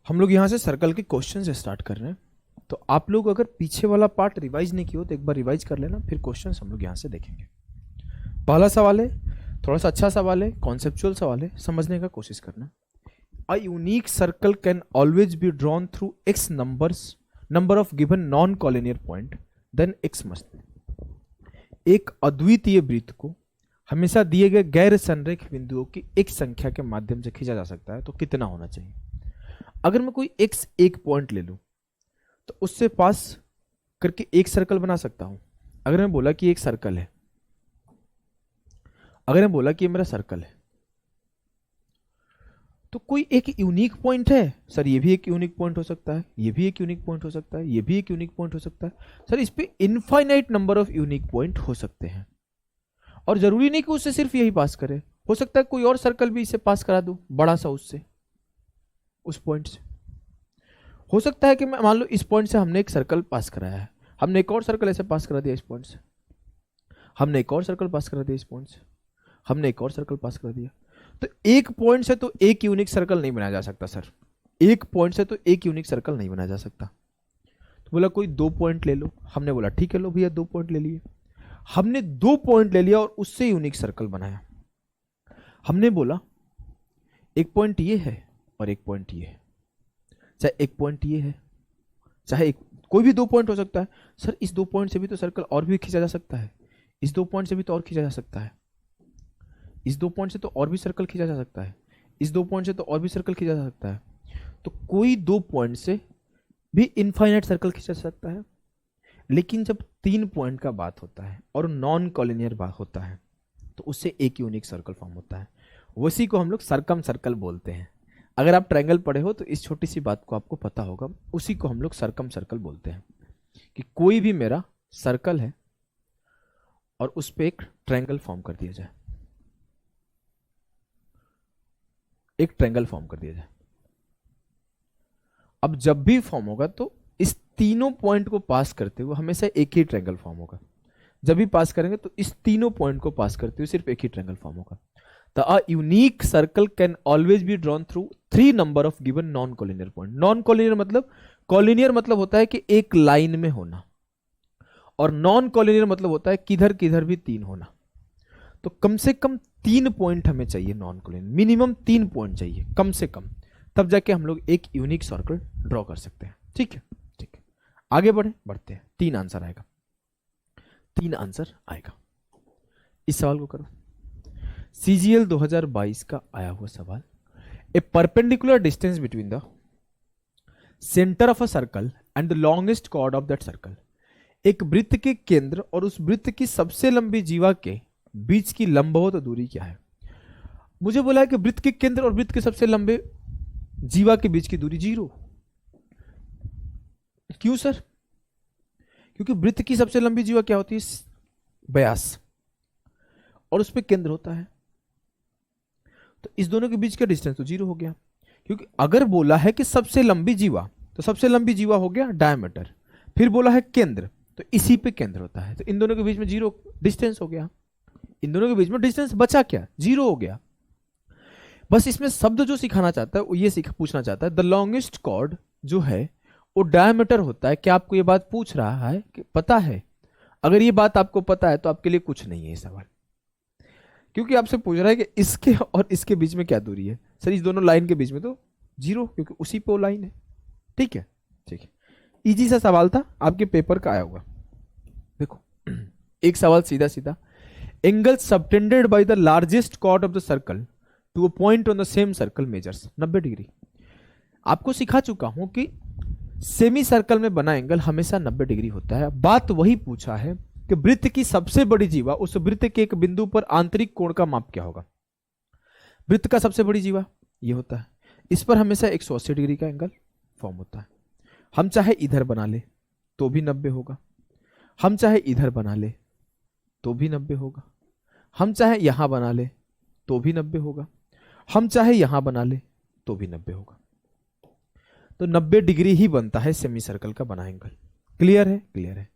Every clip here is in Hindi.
हम लोग यहाँ से सर्कल के क्वेश्चन से स्टार्ट कर रहे हैं। तो आप लोग अगर पीछे वाला पार्ट रिवाइज नहीं किया हो तो एक बार रिवाइज कर लेना, फिर क्वेश्चन हम लोग यहाँ से देखेंगे। पहला सवाल है, थोड़ा सा अच्छा सवाल है, कॉन्सेप्चुअल सवाल है, समझने का कोशिश करना। A unique circle can always be drawn through X number of given non collinear point, then X must. एक अद्वितीय वृत्त को हमेशा दिए गए गैर संरेख बिंदुओं की एक संख्या के माध्यम से खींचा जा सकता है, तो कितना होना चाहिए? अगर मैं कोई एक्स एक पॉइंट ले लूं तो उससे पास करके एक सर्कल बना सकता हूं। अगर मैं बोला कि एक सर्कल है, अगर मैं बोला कि ये मेरा सर्कल है, तो कोई एक यूनिक पॉइंट है सर, ये भी एक यूनिक पॉइंट हो सकता है, ये भी एक यूनिक पॉइंट हो सकता है, ये भी एक यूनिक पॉइंट हो सकता है। सर इस पे infinite number of unique point हो सकते हैं, और जरूरी नहीं कि उससे सिर्फ यही पास करे, हो सकता है कोई और सर्कल भी इसे पास करा दूं बड़ा सा उससे, उस पॉइंट से। हो सकता है कि मैं मान लो इस पॉइंट से हमने एक सर्कल पास कराया है, हमने एक और सर्कल ऐसे पास करा दिया इस पॉइंट से, हमने एक और सर्कल पास करा दिया इस पॉइंट से, हमने एक और सर्कल पास करा दिया। तो एक पॉइंट से तो एक यूनिक सर्कल नहीं बनाया जा सकता सर, एक पॉइंट से तो एक यूनिक सर्कल नहीं बनाया जा सकता। तो बोला कोई 2 पॉइंट ले लो, हमने बोला ठीक है लो भैया 2 पॉइंट ले लिए। हमने 2 पॉइंट ले लिया और उससे यूनिक सर्कल बनाया। हमने बोला एक पॉइंट ये है और एक पॉइंट ये है, चाहे एक पॉइंट ये है, चाहे कोई भी 2 पॉइंट हो सकता है। सर इस 2 पॉइंट से भी तो सर्कल और भी खींचा जा सकता है, इस 2 पॉइंट से भी तो और खींचा जा सकता है, इस 2 पॉइंट से तो और भी सर्कल खींचा जा सकता है, इस 2 पॉइंट से तो और भी सर्कल खींचा जा सकता है। तो कोई 2 पॉइंट से भी इनफाइनाइट सर्कल खींचा जा सकता है। लेकिन जब 3 पॉइंट का बात होता है और नॉन कॉलिनियर बात होता है तो उससे एक यूनिक सर्कल फॉर्म होता है, उसी को हम लोग सर्कम सर्कल बोलते हैं। अगर आप ट्रायंगल पढ़े हो तो इस छोटी सी बात को आपको पता होगा, उसी को हम लोग सर्कम सर्कल बोलते हैं कि कोई भी मेरा सर्कल है और उस पर एक ट्रायंगल फॉर्म कर दिया जाए, एक ट्रायंगल फॉर्म कर दिया जाए। अब जब भी फॉर्म होगा तो इस तीनों पॉइंट को पास करते हुए हमेशा एक ही ट्रायंगल फॉर्म होगा। जब भी पास करेंगे तो इस तीनों पॉइंट को पास करते हुए सिर्फ एक ही ट्रायंगल फॉर्म होगा। तो अ unique circle can always be drawn through 3 number of given non collinear point. Non collinear मतलब, कॉलिनियर मतलब होता है कि एक लाइन में होना, और नॉन कॉलिनियर मतलब होता है किधर किधर भी 3 होना। तो कम से कम 3 पॉइंट हमें चाहिए नॉन कॉलिनियर, मिनिमम 3 पॉइंट चाहिए कम से कम, तब जाके हम लोग एक यूनिक सर्कल ड्रॉ कर सकते हैं। ठीक है, ठीक है, आगे बढ़ते हैं। 3 आंसर आएगा, 3 आंसर आएगा। इस सवाल को करो, CGL 2022 का आया हुआ सवाल। A perpendicular distance between the centre of a circle and the longest chord of that circle. एक वृत्त के केंद्र और उस वृत्त की सबसे लंबी जीवा के बीच की लंबवत दूरी क्या है? मुझे बोला है कि वृत्त के केंद्र और वृत्त के सबसे लंबे जीवा के बीच की दूरी 0। क्यों सर? क्योंकि वृत्त की सबसे लंबी जीवा क्या होती है? व्यास, और उस पर केंद्र होता है। तो इस दोनों के बीच का डिस्टेंस तो 0 हो गया, क्योंकि अगर बोला है कि सबसे लंबी जीवा, तो सबसे लंबी जीवा हो गया डायमीटर, फिर बोला है केंद्र, तो इसी पे केंद्र होता है। तो इन दोनों के बीच में 0 डिस्टेंस हो गया, इन दोनों के बीच में डिस्टेंस बचा क्या? 0 हो गया। बस इसमें शब्द जो सिखाना चाहता है वो ये पूछना चाहता है, द लॉन्गेस्ट कॉर्ड जो है वो डायमीटर होता है। क्या आपको ये बात पूछ रहा है कि पता है? अगर ये बात आपको पता है तो आपके लिए कुछ नहीं है ये सवाल, क्योंकि आपसे पूछ रहा है कि इसके और इसके बीच में क्या दूरी है। सर इस दोनों लाइन के बीच में तो 0, क्योंकि उसी पे वो लाइन है। ठीक है, ठीक है, इजी सा सवाल था, आपके पेपर का आया हुआ। देखो एक सवाल सीधा सीधा, angle subtended by the largest chord of the circle to a point on the same circle measures 90 degree. आपको सिखा चुका हूं कि सेमी सर्कल में बना एंगल हमेशा 90 डिग्री होता है। बात वही पूछा है कि वृत्त की सबसे बड़ी जीवा, उस वृत्त के एक बिंदु पर आंतरिक कोण का माप क्या होगा? वृत्त का सबसे बड़ी जीवा ये होता है, इस पर हमेशा 180 डिग्री का एंगल फॉर्म होता है। हम चाहे इधर बना ले तो भी 90 होगा, हम चाहे इधर बना ले तो भी 90 होगा, हम चाहे यहां बना ले तो भी 90 होगा, हम चाहे यहां बना ले तो भी 90 होगा। तो 90 डिग्री ही बनता है सेमी सर्कल का बना एंगल। क्लियर है? क्लियर है।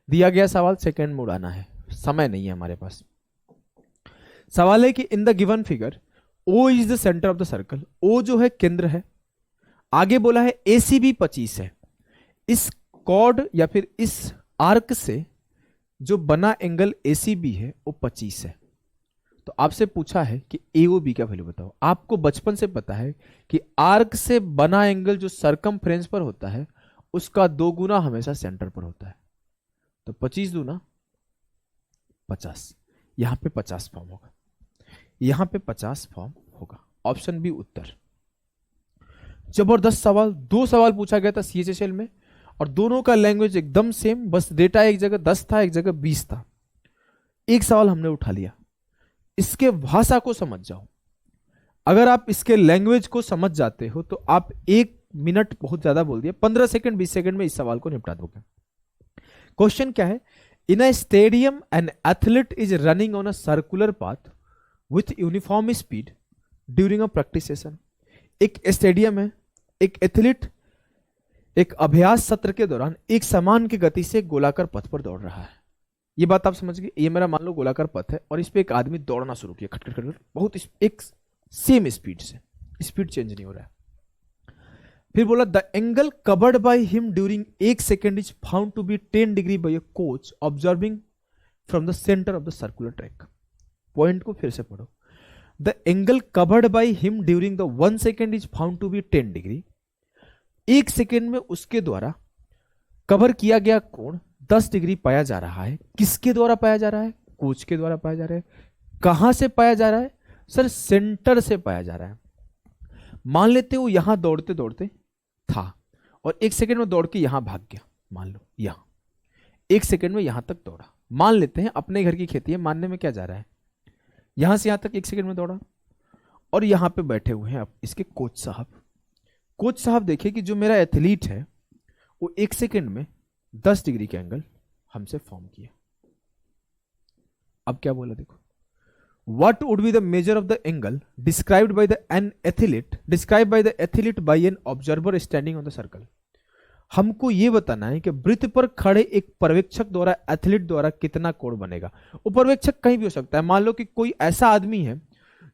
दिया गया सवाल सेकंड में उड़ाना है, समय नहीं है हमारे पास। सवाल है कि in the given figure O is the centre of the circle. O जो है केंद्र है, आगे बोला है ACB 25 है, इस कॉर्ड या फिर इस आर्क से जो बना एंगल ACB है वो 25 है। तो आपसे पूछा है कि AOB का वैल्यू बताओ। आपको बचपन से पता है कि आर्क से बना एंगल जो सरकमफ्रेंस पर होता है उसका 2 गुना हमेशा सेंटर पर होता है। तो 25 दूना 50, यहां पे 50 फॉर्म होगा, यहां पे 50 फॉर्म होगा। ऑप्शन बी उत्तर। जबरदस्त सवाल, 2 सवाल पूछा गया था CHSL में और दोनों का लैंग्वेज एकदम सेम, बस डेटा एक जगह 10 था, एक जगह 20 था। एक सवाल हमने उठा लिया। इसके भाषा को समझ जाओ। अगर आप इसके लैंग्वेज को समझ जाते हो तो आप 1 मिनट बहुत ज्यादा बोल दिया, 15 सेकंड 20 सेकंड में इस सवाल को निपटा दोगे। क्वेश्चन क्या है? In a stadium an athlete is running on a circular path with uniform speed during a practice session. एक स्टेडियम है, एक एथलीट एक अभ्यास सत्र के दौरान एक समान की गति से गोलाकार पथ पर दौड़ रहा है। ये बात आप समझ गए। ये मेरा मान लो गोलाकार पथ है और इस पे एक आदमी दौड़ना शुरू किया खट खट खट, बहुत एक सेम स्पीड से, स्पीड चेंज नहीं हो रहा है। फिर बोला the angle covered by him during 1 second is found to be 10 degree by a coach observing from the centre of the circular track. Point को फिर से पढ़ो। The angle covered by him during the 1 second is found to be 10 degree. 1 second में उसके द्वारा कवर किया गया कोण 10 डिग्री पाया जा रहा है। किसके द्वारा पाया जा रहा है? कोच के द्वारा पाया जा रहा है। कहां से पाया जा रहा है? सर सेंटर से पाया जा रहा है। मान लेते हो यहां दौड़ते दौड़ते था और 1 सेकेंड में दौड़ के यहां भाग गया। मान लो यहां 1 सेकेंड में यहां तक दौड़ा। मान लेते हैं अपने घर की खेती है, मानने में क्या जा रहा है? यहां से यहां तक 1 सेकेंड में दौड़ा और यहां पे बैठे हुए हैं अब इसके कोच साहब। कोच साहब देखिए कि जो मेरा एथलीट है वो 1 सेकेंड में 10 डिग्री का एंगल हमसे फॉर्म किया। अब क्या बोला देखो, what would be the measure of the angle described by the an athlete by an observer standing on the circle. हमको यह बताना है कि वृत्त पर खड़े एक पर्यवेक्षक द्वारा एथलीट द्वारा कितना कोण बनेगा। वो पर्यवेक्षक कहीं भी हो सकता है। मान लो कि कोई ऐसा आदमी है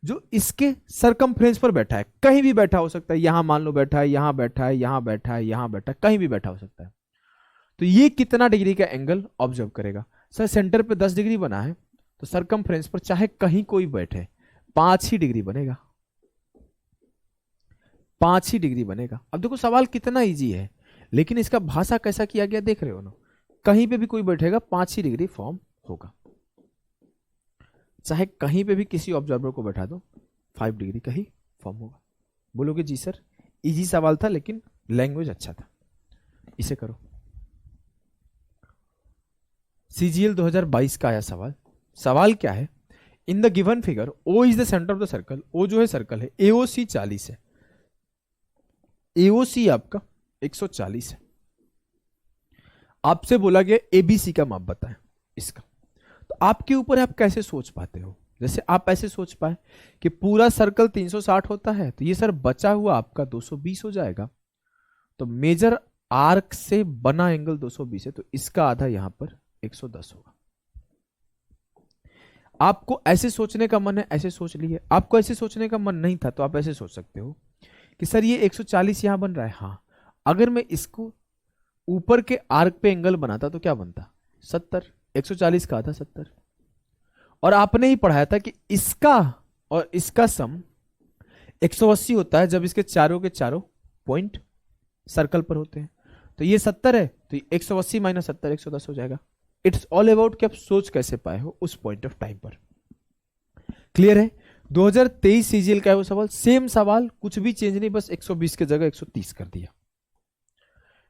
जो इसके सरकमफ्रेंस पर बैठा है, कहीं भी बैठा हो सकता है। यहां मान लो बैठा है, यहां बैठा है, यहां बैठा है, यहां बैठा है, कहीं भी बैठा हो सकता है। तो ये कितना डिग्री का एंगल ऑब्जर्व करेगा? सर सेंटर पे 10 डिग्री बना है तो सरकमफ्रेंस पर चाहे कहीं कोई बैठे 5 ही डिग्री बनेगा, 5 ही डिग्री बनेगा। अब देखो सवाल कितना इजी है, लेकिन इसका भाषा कैसा किया गया देख रहे हो ना। कहीं पे भी कोई बैठेगा 5 ही डिग्री फॉर्म होगा। चाहे कहीं पे भी किसी ऑब्जर्वर को बैठा दो 5 डिग्री का ही फॉर्म होगा। बोलोगे जी सर इजी सवाल था लेकिन लैंग्वेज अच्छा था। इसे करो। CGL 2022 का आया सवाल। सवाल क्या है? In the given figure O is the centre of the circle. O जो है सर्कल है, AOC 40 है, AOC आपका 140 है। आपसे बोला गया ABC का माप बताएं इसका। तो आपके ऊपर आप कैसे सोच पाते हो? जैसे आप ऐसे सोच पाए कि पूरा सर्कल 360 होता है तो ये सर बचा हुआ आपका 220 हो जाएगा। तो मेजर आर्क से बना एंगल 220 है तो इसका आधा यहां पर 110 होगा। आपको ऐसे सोचने का मन है, ऐसे सोच लिए। आपको ऐसे सोचने का मन नहीं था तो आप ऐसे सोच सकते हो कि सर ये 140 यहां बन रहा है। हाँ, अगर मैं इसको ऊपर के आर्क पे एंगल बनाता तो क्या बनता? 70। 140 का आधा 70। और आपने ही पढ़ाया था कि इसका और इसका सम 180 होता है जब इसके चारों के चारों पॉइंट सर्कल पर होते हैं। तो ये 70 है तो 180 माइनस 70 110 हो जाएगा। इट्स ऑल अबाउट कि आप सोच कैसे पाए हो उस पॉइंट ऑफ टाइम पर। क्लियर है? 2023 CGL का है वो सवाल, सेम सवाल, कुछ भी चेंज नहीं, बस 120 की जगह 130 कर दिया।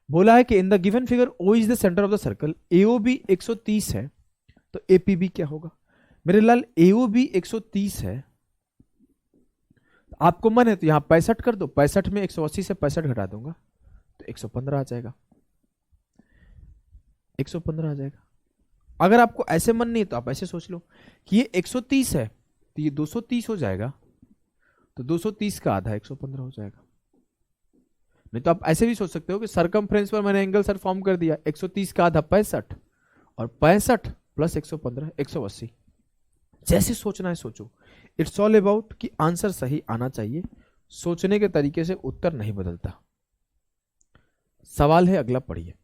बोला है कि in the given figure O is the centre of the circle, AOB 130 है तो APB क्या होगा? मेरे लाल AOB 130 है, आपको मन है तो यहां 65 कर दो, 65 में 180 से 65 घटा दूंगा तो 115 आ जाएगा, 115 आ जाएगा। अगर आपको ऐसे मन नहीं तो आप ऐसे सोच लो कि ये 130 है तो ये 230 हो जाएगा, तो 230 का आधा 115 हो जाएगा। नहीं तो आप ऐसे भी सोच सकते हो कि सरकमफ्रेंस पर मैंने एंगल सर फॉर्म कर दिया, 130 का आधा 65 और 65 प्लस 115 180। जैसे सोचना है सोचो। इट्स ऑल अबाउट कि आंसर सही आना चाहिए, सोचने के तरीके से उत्तर नहीं बदलता। सवाल है अगला, पढ़िए।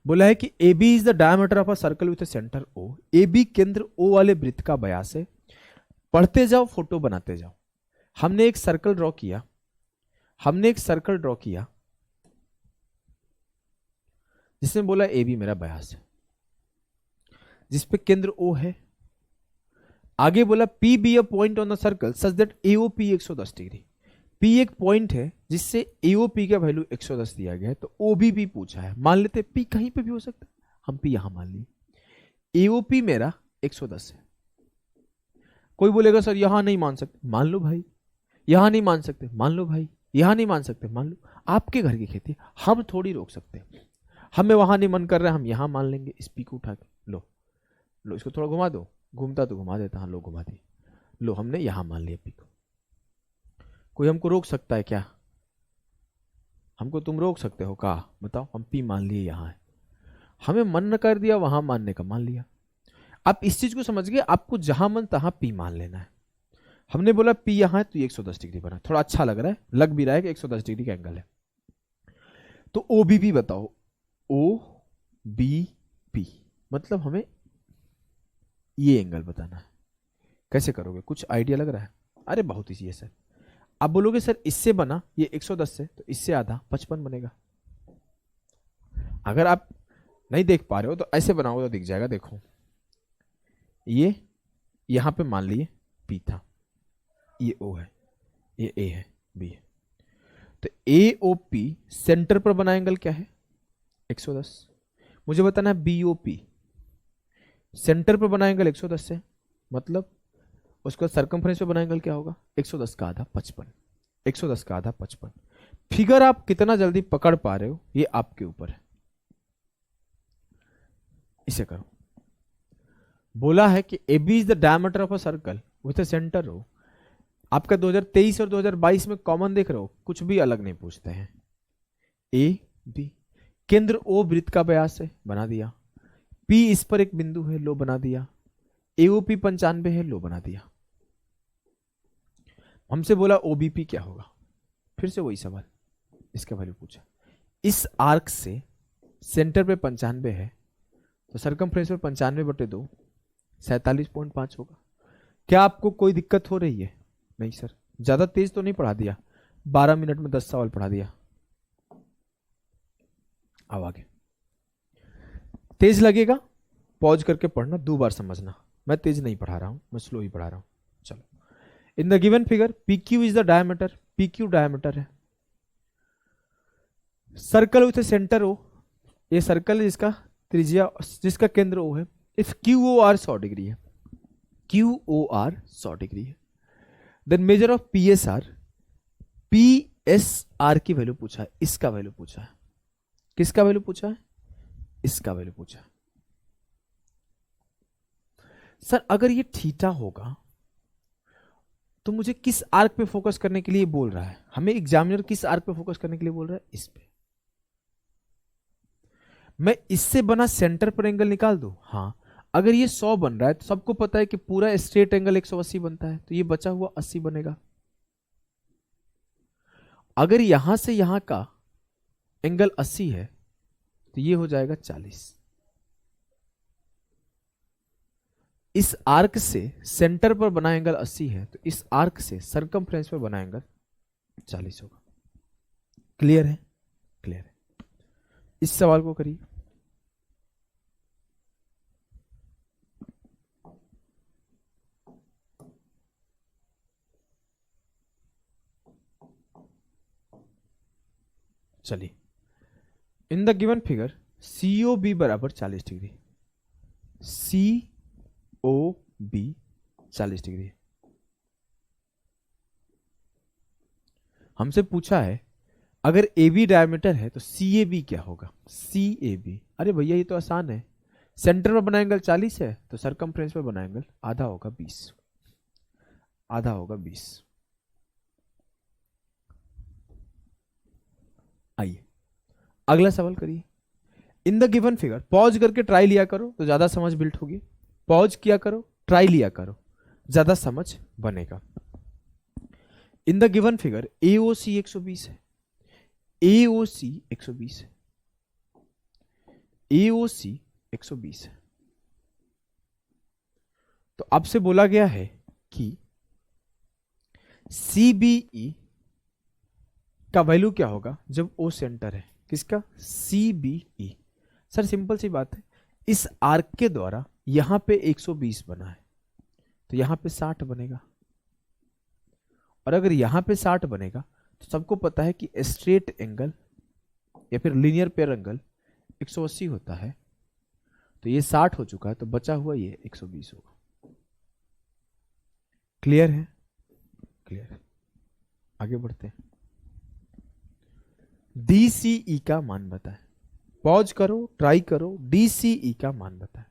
बोला है कि A B is the diameter of a circle with centre O. A B केंद्र ओ वाले वृत्त का व्यास है। पढ़ते जाओ, फोटो बनाते जाओ। हमने एक सर्कल ड्रॉ किया, जिसमें बोला ए बी मेरा व्यास है, जिसपे केंद्र ओ है। आगे बोला P be a point on the circle such that AOP 110 degree. P एक पॉइंट है जिससे एओपी का वैल्यू 110 दिया गया है, तो ओबी भी पूछा है। मान लेते पी कहीं पे भी हो सकता है, हम पी यहां मान लिए। एओपी मेरा 110 है। कोई बोलेगा सर यहां नहीं मान सकते, मान लो भाई। यहां नहीं मान सकते, मान लो भाई। यहां नहीं मान सकते, मान लो। आपके घर की खेती, हम थोड़ी रोक सकते। हमें वहां नहीं मन कर रहा है, हम यहां मान लेंगे। इस पी को उठा के लो, इसको थोड़ा घुमा दो। घूमता तो घुमा देता, हाँ लो घुमा दी। लो हमने यहां मान लिया पी को। कोई हमको रोक सकता है क्या? हमको तुम रोक सकते हो का? बताओ। हम पी मान लिए यहां है, हमें मन न कर दिया वहां मानने का, मान लिया। आप इस चीज को समझ गए, आपको जहां मन तहां पी मान लेना है। हमने बोला पी यहां है तो 110 डिग्री बना, थोड़ा अच्छा लग रहा है, लग भी रहा है कि 110 डिग्री का एंगल है। तो ओ बी पी बताओ। ओ बी पी मतलब हमें ये एंगल बताना है। कैसे करोगे? कुछ आइडिया लग रहा है? अरे बहुत ईजी है सर। आप बोलोगे सर इससे बना ये 110 से, तो इससे आधा 55 बनेगा। अगर आप नहीं देख पा रहे हो तो ऐसे बनाओगे तो दिख जाएगा। देखो ये यहां पे मान लिए पी था, ये ओ है, ये ए है, बी है। तो ए ओ पी सेंटर पर बना एंगल क्या है? 110। मुझे बताना है बी ओ पी सेंटर पर बना एंगल 110 से, मतलब उसका सरकमफ्रेंस पे बना एंगल क्या होगा? 110 का आधा 55। 110 का आधा 55। फिगर आप कितना जल्दी पकड़ पा रहे हो ये आपके ऊपर है। इसे करो। बोला है कि A B is the diameter of a circle with a centre O. आपका 2023 और 2022 में कॉमन देख रहे हो, कुछ भी अलग नहीं पूछते हैं। ए बी केंद्र ओ वृत्त का व्यास है, बना दिया। पी इस पर एक बिंदु है, लो बना दिया। एओपी 95 है, लो बना दिया। हमसे बोला ओबीपी क्या होगा? फिर से वही सवाल, इसका वैल्यू पूछा। इस आर्क से सेंटर पे 95 है, तो सरकमफ्रेंस पे 95/2 47.5 होगा। क्या आपको कोई दिक्कत हो रही है? नहीं सर। ज्यादा तेज तो नहीं पढ़ा दिया, 12 मिनट में 10 सवाल पढ़ा दिया। अब आगे तेज लगेगा, पॉज करके पढ़ना, 2 बार समझना। मैं तेज नहीं पढ़ा रहा हूं, मैं स्लो ही पढ़ा रहा हूं। चलो, in the given figure P Q is the diameter. P Q diameter है। सर्कल विथ सेंटर ओ, ये सर्कल है जिसका त्रिज्या, जिसका केंद्र ओ है। If Q O R 100 degree है, क्यू ओ आर 100 डिग्री है, then measure of P S R. P S R की वैल्यू पूछा है, इसका वैल्यू पूछा है। किसका वैल्यू पूछा है? इसका वैल्यू पूछा है। सर अगर ये थीटा होगा तो मुझे किस आर्क पे फोकस करने के लिए बोल रहा है? हमें एग्जामिनर किस आर्क पे फोकस करने के लिए बोल रहा है? इस पे। मैं इससे बना सेंटर पर एंगल निकाल दूं? हाँ। अगर ये 100 बन रहा है तो सबको पता है कि पूरा स्ट्रेट एंगल 180 बनता है, तो ये बचा हुआ 80 बनेगा। अगर यहां से यहां का एंगल 80 है तो ये हो जाएगा 40। इस आर्क से सेंटर पर बना एंगल 80 है, तो इस आर्क से सरकमफ्रेंस पर बना एंगल 40 होगा। क्लियर है? क्लियर है। इस सवाल को करिए। चलिए, in the given figure C O B बराबर 40 degree. C O B 40 degree. हमसे पूछा है अगर ए बी डायमीटर है तो सी ए बी क्या होगा? सी ए बी, अरे भैया ये तो आसान है। सेंटर में बना एंगल 40 है तो सरकमफ्रेंस पे बना एंगल आधा होगा 20। आधा होगा 20। आइए अगला सवाल करिए। इन द गिवन फिगर, पॉज करके ट्राई लिया करो तो ज्यादा समझ बिल्ट होगी। पॉज किया करो, ट्राई लिया करो, ज्यादा समझ बनेगा। इन द गिवन फिगर एओसी 120 है। AOC 120 है, AOC 120 है। तो आपसे बोला गया है कि CBE का वैल्यू क्या होगा जब O सेंटर है, किसका? CBE। सर सिंपल सी बात है, इस आर्क के द्वारा यहां पे 120 बना है तो यहां पे 60 बनेगा, और अगर यहां पे 60 बनेगा तो सबको पता है कि स्ट्रेट एंगल या फिर लीनियर पेयर एंगल 180 होता है। तो ये 60 हो चुका है, तो बचा हुआ ये 120 होगा। क्लियर है? क्लियर है। आगे बढ़ते हैं। DCE का मान बताएं। पॉज करो, ट्राई करो, DCE का मान बताएं।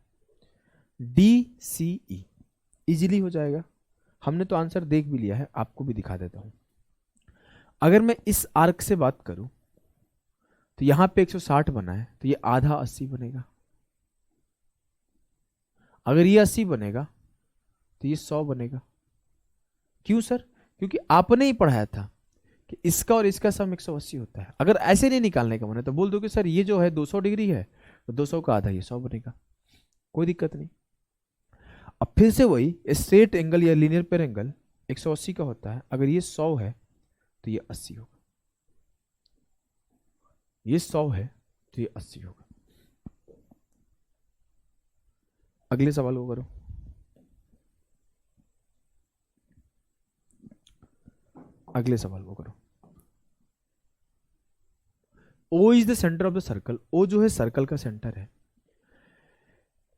DCE इजीली हो जाएगा, हमने तो आंसर देख भी लिया है, आपको भी दिखा देता हूं। अगर मैं इस आर्क से बात करूं तो यहां पे 160 बना है तो ये आधा 80 बनेगा। अगर ये 80 बनेगा तो ये 100 बनेगा। क्यों सर? क्योंकि आपने ही पढ़ाया था कि इसका और इसका सम 180 होता है। अगर ऐसे नहीं निकालने का मन है तो बोल दो कि सर ये जो है 200 डिग्री है तो 200 का आधा ये 100 बनेगा, कोई दिक्कत नहीं। अब फिर से वही स्ट्रेट एंगल या लीनियर पेयर एंगल 180 का होता है। अगर ये 100 है तो ये 80 होगा, ये 100 है तो ये 80 होगा। अगले सवाल को करो। अगले सवाल को करो। O is the centre of the circle. O जो है सर्कल का सेंटर है।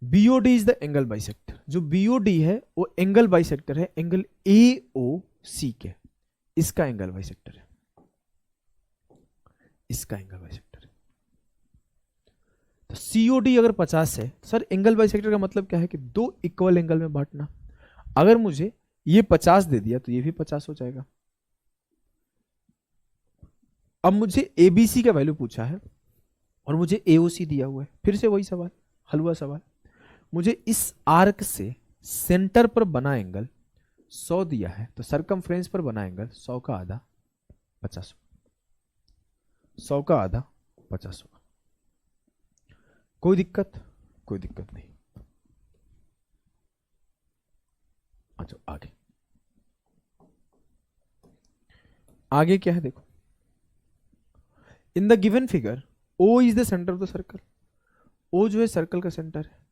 BOD is the angle bisector. जो BOD है वो एंगल बाइसेक्टर है एंगल AOC के। इसका एंगल बाइसेक्टर है, इसका एंगल बाइसेक्टर है। तो COD अगर 50 है, सर एंगल बाइसेक्टर का मतलब क्या है कि दो इक्वल एंगल में बांटना। अगर मुझे ये 50 दे दिया तो ये भी 50 हो जाएगा। अब मुझे ABC का वैल्यू पूछा है और मुझे AOC दिया हुआ है। फिर से वही सवाल, हलवा सवाल। मुझे इस आर्क से सेंटर पर बना एंगल 100 दिया है तो सरकमफ्रेंस पर बना एंगल 100 का आधा 50, 100 का आधा 50 होगा। कोई दिक्कत? कोई दिक्कत नहीं। अच्छा आगे, आगे क्या है देखो। इन the given figure O is the centre of the circle. O जो है सर्कल का सेंटर है।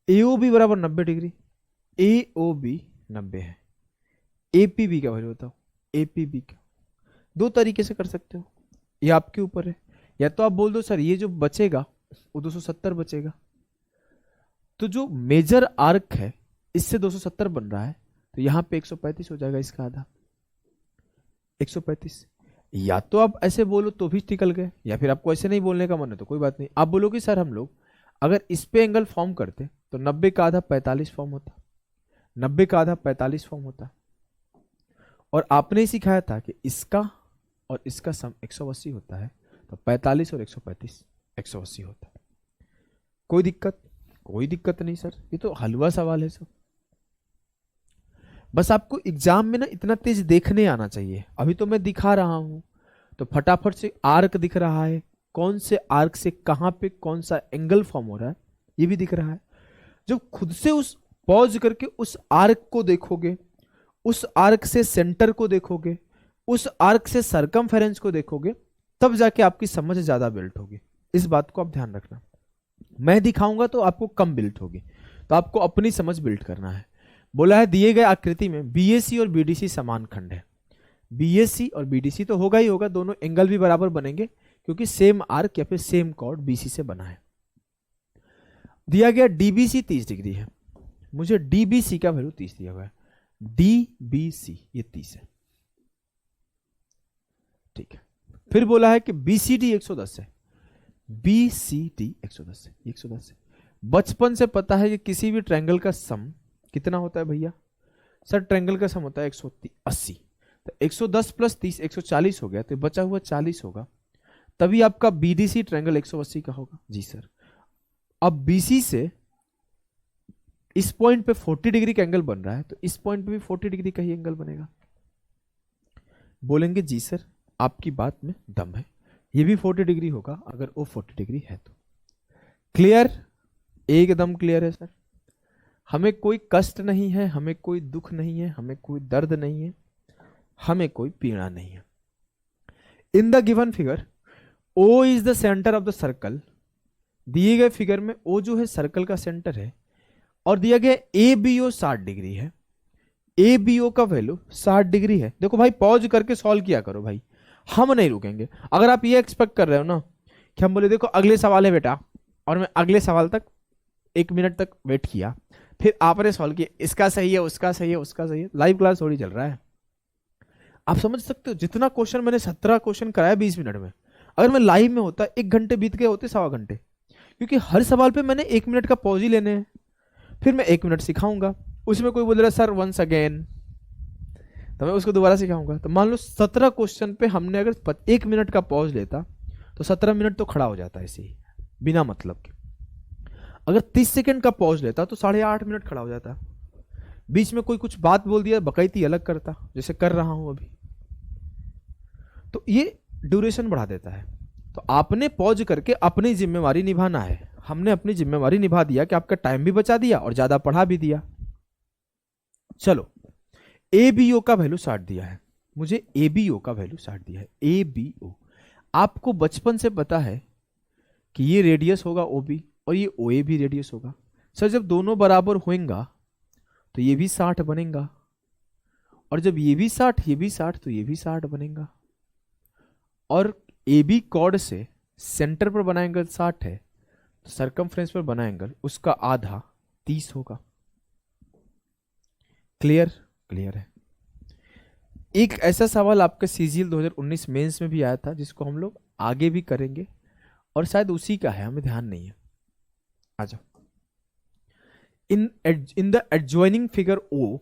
AOB बराबर 90 डिग्री, AOB 90 है। APB का वैल्यू बताओ, APB का। दो तरीके से कर सकते हो, ये आपके ऊपर है। या तो आप बोल दो सर ये जो बचेगा वो 270 बचेगा, तो जो मेजर आर्क है इससे 270 बन रहा है तो यहां पे 135 हो जाएगा, इसका आधा 135। या तो आप ऐसे बोलो तो भी निकल गए, या फिर आपको ऐसे नहीं बोलने का मन है तो कोई बात नहीं। आप बोलो कि सर हम लोग अगर इस पे एंगल फॉर्म करते तो 90 का आधा 45 फॉर्म होता, 90 का आधा 45 फॉर्म होता। और आपने ही सिखाया था कि इसका और इसका सम 180 होता है, तो 45 और 135 180 होता है। कोई दिक्कत? कोई दिक्कत नहीं सर, ये तो हलवा सवाल है सब। बस आपको एग्जाम में ना इतना तेज देखने आना चाहिए। अभी तो मैं दिखा रहा हूं तो फटाफट से आर्क दिख रहा है, कौन से आर्क से कहां पे कौन सा एंगल फॉर्म हो रहा है ये भी दिख रहा है। जब खुद से उस पॉज करके उस आर्क को देखोगे, उस आर्क से सेंटर को देखोगे, उस आर्क से सरकमफेरेंस को देखोगे, तब जाके आपकी समझ ज्यादा बिल्ट होगी। इस बात को आप ध्यान रखना। मैं दिखाऊंगा तो आपको कम बिल्ट होगी, तो आपको अपनी समझ बिल्ट करना है। बोला है दिए गए आकृति में BAC और BDC समान खंड है। BAC और BDC तो होगा ही होगा, दोनों एंगल भी बराबर बनेंगे क्योंकि सेम आर्क या फिर सेम कॉर्ड BC से बना है। दिया गया DBC 30 डिग्री है, मुझे DBC का वैल्यू 30 दिया हुआ है। DBC ये 30 है, ठीक है। फिर बोला है कि BCD 110 है, BCD 110 है, 110 है। बचपन से पता है कि किसी भी ट्रायंगल का सम कितना होता है भैया? सर ट्रायंगल का सम होता है 180, तो 110 प्लस 30 140 हो गया, तो बचा हुआ 40 होगा, तभी आपका BDC ट्रायंगल 180 का होगा। जी सर। अब BC से इस पॉइंट पे 40 डिग्री का एंगल बन रहा है, तो इस पॉइंट पे भी 40 डिग्री का ही एंगल बनेगा। बोलेंगे जी सर आपकी बात में दम है। ये भी 40 डिग्री होगा अगर वो 40 डिग्री है तो। क्लियर, एकदम क्लियर है सर। हमें कोई कष्ट नहीं है, हमें कोई दुख नहीं है, हमें कोई दर्द नहीं है, हमें कोई पीड़ा नहीं है। In the given figure O is the centre of the circle. दिए गए फिगर में ओ जो है सर्कल का सेंटर है और दिया गया ए बी ओ 60 डिग्री है। ए बी ओ का वैल्यू 60 डिग्री है। देखो भाई पॉज करके सॉल्व किया करो भाई, हम नहीं रुकेंगे। अगर आप ये एक्सपेक्ट कर रहे हो ना कि हम बोले देखो अगले सवाल है बेटा, और मैं अगले सवाल तक 1 मिनट तक वेट किया, फिर आपने सॉल्व किया, इसका सही है, उसका सही है, उसका सही है, लाइव क्लास थोड़ी चल रहा है। आप समझ सकते हो जितना क्वेश्चन मैंने 17 क्वेश्चन कराया 20 मिनट में, अगर मैं लाइव में होता 1 घंटे बीत गए होते, 1.25 घंटे, क्योंकि हर सवाल पे मैंने 1 मिनट का पॉज ही लेने हैं। फिर मैं 1 मिनट सिखाऊंगा, उसमें कोई बोल रहा सर वंस अगेन, तो मैं उसको दोबारा सिखाऊंगा। तो मान लो 17 क्वेश्चन पे हमने अगर 1 मिनट का पॉज लेता तो 17 मिनट तो खड़ा हो जाता ऐसे ही बिना मतलब के। अगर 30 सेकंड का पॉज लेता तो 8.5 मिनट खड़ा हो जाता। बीच में कोई कुछ बात बोल दिया बकैती अलग करता, जैसे कर रहा हूं अभी, तो ये ड्यूरेशन बढ़ा देता है। तो आपने पॉज करके अपनी जिम्मेवारी निभाना है। हमने अपनी जिम्मेवारी निभा दिया कि आपका टाइम भी बचा दिया और ज्यादा पढ़ा भी दिया। चलो, ए बी ओ का वैल्यू 60 दिया है, मुझे ए बी ओ का वैल्यू 60 दिया है। ए बी ओ आपको बचपन से पता है कि ये रेडियस होगा ओ बी और ये ओ ए भी रेडियस होगा। सर जब दोनों बराबर होएगा तो ये भी 60 बनेगा, और जब ये भी 60 ये भी 60 तो ये भी 60 बनेगा। और ए बी कॉर्ड से सेंटर पर बना एंगल 60 है, तो सरकमफ्रेंस पर बना एंगल उसका आधा 30 होगा। क्लियर, क्लियर है। एक ऐसा सवाल आपके सीजीएल 2019 मेंस में भी आया था जिसको हम लोग आगे भी करेंगे और शायद उसी का है, हमें ध्यान नहीं है। आ जाओ। In the adjoining figure O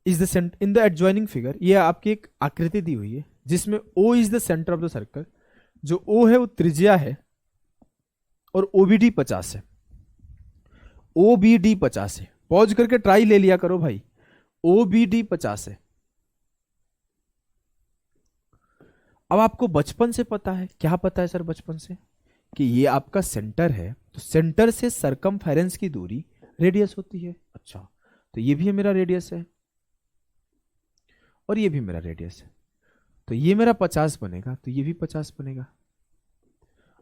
is the in the adjoining figure, ये आपकी एक आकृति दी हुई है जिसमें O is the centre of the circle. जो ओ है वो त्रिज्या है और ओबीडी 50 है। ओबीडी 50 है, पॉज करके ट्राई ले लिया करो भाई। ओबीडी 50 है। अब आपको बचपन से पता है, क्या पता है सर बचपन से, कि ये आपका सेंटर है, तो सेंटर से सरकमफेरेंस की दूरी रेडियस होती है। अच्छा, तो ये भी मेरा रेडियस है और ये भी मेरा रेडियस है, तो ये मेरा 50 बनेगा, तो ये भी 50 बनेगा।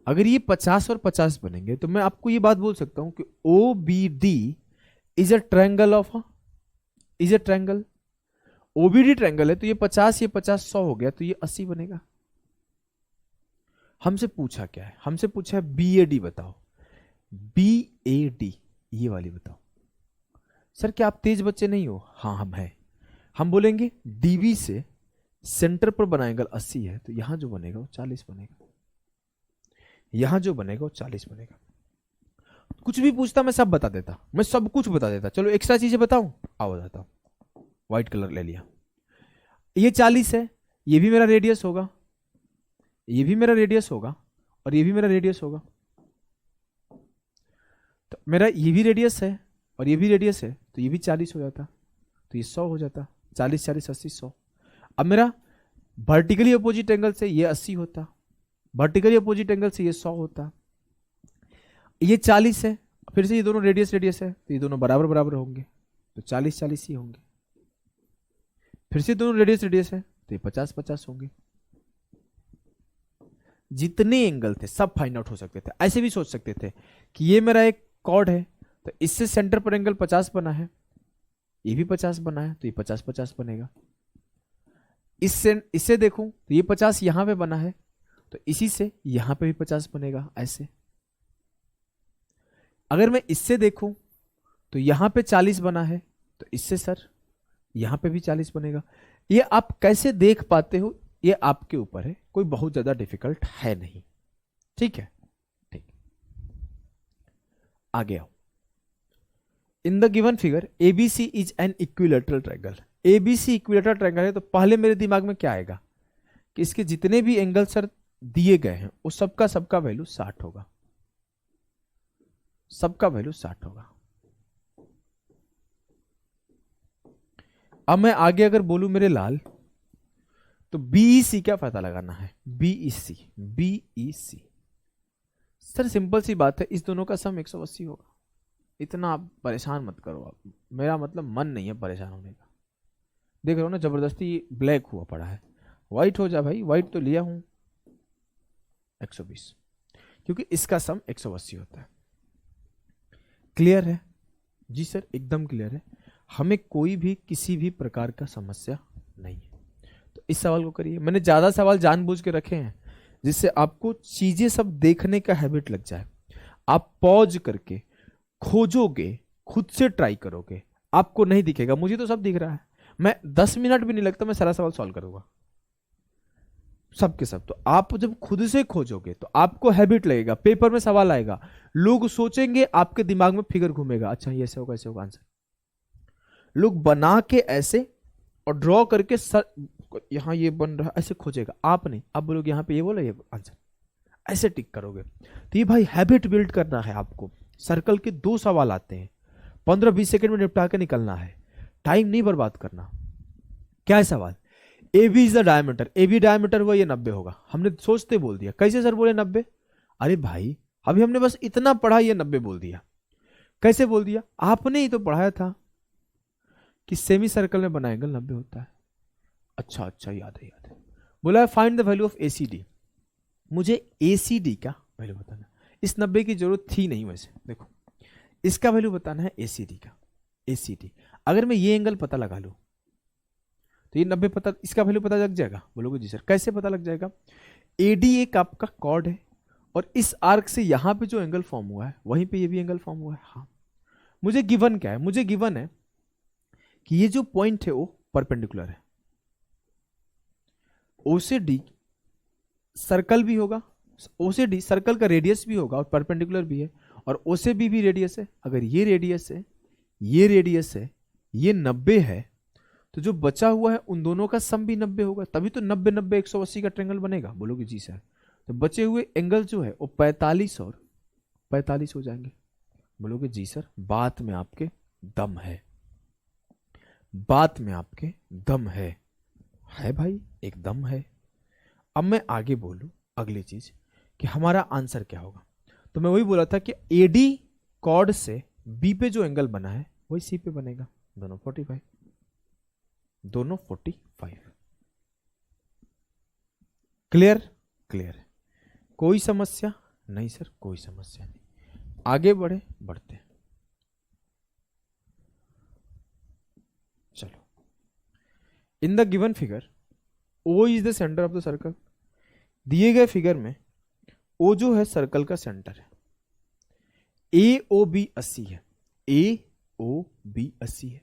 अगर ये 50 और 50 बनेंगे तो मैं आपको ये बात बोल सकता हूं कि O B D is a triangle of is a triangle. O B D triangle है तो ये 50 100 हो गया, तो ये 80 बनेगा। हमसे पूछा क्या है, हमसे पूछा है बी ए डी बताओ। बी ए डी ये वाली बताओ। सर क्या आप तेज बच्चे नहीं हो? हाँ हम हैं। हम बोलेंगे डीबी से सेंटर पर बना एंगल 80 है, तो यहां जो बनेगा वो 40 बनेगा, यहां जो बनेगा वो 40 बनेगा। कुछ भी पूछता मैं सब बता देता, मैं सब कुछ बता देता। चलो एक्स्ट्रा चीजें बताऊं, आओ बताता हूं। व्हाइट कलर ले लिया, ये 40 है, ये भी मेरा रेडियस होगा, ये भी मेरा रेडियस होगा और ये भी मेरा रेडियस होगा। तो मेरा ये भी रेडियस है और ये भी रेडियस है, तो ये भी 40 हो जाता, तो ये 100 हो जाता। 40 40 80 100। अब मेरा वर्टिकली अपोजिट एंगल से ये 80 होता, वर्टिकली अपोजिट एंगल से ये 100 होता। ये 40 है, फिर से ये दोनों रेडियस रेडियस है, तो ये दोनों बराबर बराबर होंगे, तो 40 40 ही होंगे। फिर से दोनों रेडियस रेडियस है, तो ये 50 50 होंगे। जितने एंगल थे सब फाइंड आउट हो सकते थे। ऐसे भी सोच सकते थे कि ये मेरा एक कॉर्ड है, तो इससे सेंटर पर एंगल 50 बना है, ये भी 50 बना है, तो ये 50 50 बनेगा। इससे देखूं तो ये 50 यहां पे बना है, तो इसी से यहां पे भी 50 बनेगा ऐसे। अगर मैं इससे देखूं तो यहां पे 40 बना है, तो इससे सर यहां पे भी 40 बनेगा। ये आप कैसे देख पाते हो ये आपके ऊपर है, कोई बहुत ज्यादा डिफिकल्ट है नहीं। ठीक है, ठीक। आगे आओ। इन the given figure ABC is an equilateral triangle. ABC equilateral triangle है, तो पहले मेरे दिमाग में क्या आएगा कि इसके जितने भी एंगल सर दिए गए हैं वो सबका वैल्यू 60 होगा, सबका वैल्यू 60 होगा। अब मैं आगे अगर बोलूं मेरे लाल, तो बीईसी क्या पता लगाना है, बीईसी, बीईसी। सर सिंपल सी बात है, इस दोनों का सम 180 होगा। इतना आप परेशान मत करो, आप, मेरा मतलब मन नहीं है परेशान होने का। देख रहे हो ना, जबरदस्ती ब्लैक हुआ पड़ा है, व्हाइट हो जा भाई, व्हाइट तो लिया हूं 120, क्योंकि इसका सम 180 होता है। क्लियर है? जी सर एकदम क्लियर है, हमें कोई भी किसी भी प्रकार का समस्या नहीं है। तो इस सवाल को करिए। मैंने ज्यादा सवाल जानबूझ के रखे हैं जिससे आपको चीजें सब देखने का हैबिट लग जाए। आप पॉज करके खोजोगे, खुद से ट्राई करोगे, आपको नहीं दिखेगा, मुझे तो सब दिख रहा है। मैं 10 मिनट भी नहीं लगता, मैं सारा सवाल सॉल्व करूंगा सबके सब। तो आप जब खुद से खोजोगे तो आपको हैबिट लगेगा, पेपर में सवाल आएगा, लोग सोचेंगे, आपके दिमाग में फिगर घूमेगा, अच्छा ये ऐसे होगा, ऐसे होगा आंसर। लोग बना के ऐसे और ड्रॉ करके यहां ये बन रहा, ऐसे खोजेगा, आप नहीं, आप बोलोगे यहां पे ये बोला, ये आंसर, ऐसे टिक करोगे। तो ये भाई हैबिट बिल्ड करना है आपको। सर्कल के 2 सवाल आते हैं, 15-20 सेकंड में निपटा के निकलना है, टाइम नहीं बर्बाद करना। क्या है सवाल? A B is the diameter, A B diameter हुआ, ये 90 होगा। हमने सोचते बोल दिया, कैसे सर बोले 90? अरे भाई अभी हमने बस इतना पढ़ा, ये 90 बोल दिया। कैसे बोल दिया? आपने ही तो पढ़ाया था कि सेमी सर्कल में बना एंगल 90 होता है। अच्छा अच्छा, याद है, याद है। बोला है find the value of ACD, मुझे एसीडी का वैल्यू बताना। इस 90 की जरूरत थी नहीं, वैसे देखो इसका वैल्यू बताना है एसीडी का। एसीडी अगर मैं ये एंगल पता लगा लूं तो ये 90 पता, इसका वैल्यू पता लग जाएगा। बोलोगे जी सर कैसे पता लग जाएगा? एडी एक आपका कॉर्ड है और इस आर्क से यहां पे जो एंगल फॉर्म हुआ है वहीं पे ये भी एंगल फॉर्म हुआ है। हाँ, मुझे गिवन क्या है? मुझे गिवन है कि ये जो पॉइंट है वो परपेंडिकुलर है। ओ से डी सर्कल भी होगा, ओ से डी सर्कल का रेडियस भी होगा और परपेंडिकुलर भी है, और ओ से बी भी रेडियस है। अगर ये रेडियस है, ये रेडियस है, ये 90 है, तो जो बचा हुआ है उन दोनों का सम भी 90 होगा, तभी तो 90 90 180 का ट्रायंगल बनेगा। बोलोगे जी सर, तो बचे हुए एंगल जो है वो 45 और 45 हो जाएंगे। बोलोगे जी सर बात में आपके दम है, बात में आपके दम है भाई, एकदम है। अब मैं आगे बोलूं अगली चीज कि हमारा आंसर क्या होगा। तो मैं वही बोला था कि एडी कॉर्ड से बी पे जो एंगल बना है वही सी पे बनेगा, दोनों 45, दोनों 45। क्लियर? क्लियर है, कोई समस्या नहीं सर, कोई समस्या नहीं। आगे बढ़े, बढ़ते हैं। चलो, in the given figure O is the centre of the circle. दिए गए फिगर में ओ जो है सर्कल का सेंटर है। ए ओ बी 80 है, ए ओ बी 80 है,